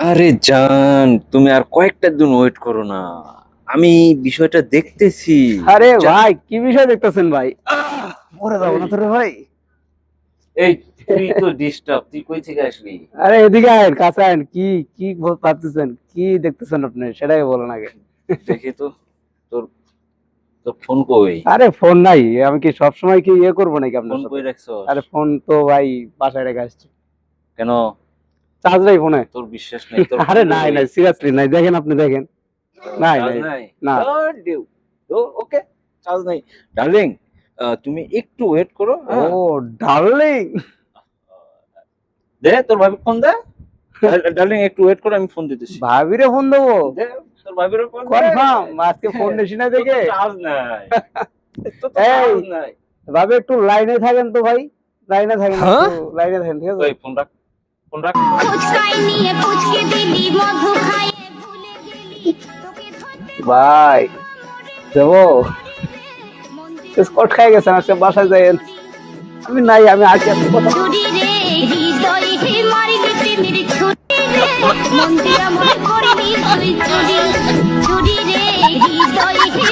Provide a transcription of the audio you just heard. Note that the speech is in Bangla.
আরে জান, তুমি আর কয়েকটা দিন ওয়েট করো না। আমি বিষয়টা দেখতেছি। আরে ভাই কি বিষয় দেখতেছেন ভাই? মরে যাবো না তোরে ভাই। এই, তুই তো ডিস্টার্ব, তুই কই থেকে আসলি? আরে এদিকে আয়েন, কাছে আয়েন। কি কি ভাবতেছেন, কি দেখতেছেন আপনি সেটাই বলেন আগে। দেখি তো, তোর তোর ফোন কই? আরে ফোন নাই, আমি কি সবসময় কি ইয়ে করবো নাকি আপনার ফোন সাথে? কই রাখছস? আরে ফোন তো ভাই বাসায় রেখে আসছি। কেন? চার্জ নাই ফোনে। তোর বিশ্বাস নেই? তোর আরে ফোন নাই কই? নাই, সিরিয়াসলি নাই, দেখেন আপনি দেখেন। নাই চার্জ নাই। নাই? না। গড ডিউ। ওকে, চার্জ নাই। ডার্লিং, তুমি একটু ওয়েট করো, ও হ্যাঁ? ডার্লিং। দে তোর ভাবি ফোন দে। ডার্লিং একটু ওয়েট করো, আমি ফোন দিতেছি। ভাবিরে ফোন দেবো? দে, তোর ভাবির ফোন দে। কনফার্ম আজকে ফোন নিছি না দেখে? চার্জ নাই। তো এই চার্জ নাই। ভাবি একটু লাইনে থাকেন তো ভাই, লাইনে থাকেন, একটু লাইনে থাকেন, ঠিক আছে? ওই ফোন রাখ, ফোন রাখ। ফুচকাই নিয়ে পুচকে দিলি মধু খাইয়ে ভুলে গেলি তোকে ধরতে ভাই দেবো? মন দিয়ে স্কট খাই গেছেন, আজকে বাসায় যাইয়েন। আমি নাই, আমি আছি, আপনি কথা। ছুরি রে হৃদয় হে মারিলি প্রেমের ছুরি রে মন দিয়া মনে করিনি তুই চুরি চুরি রে হৃদয় হে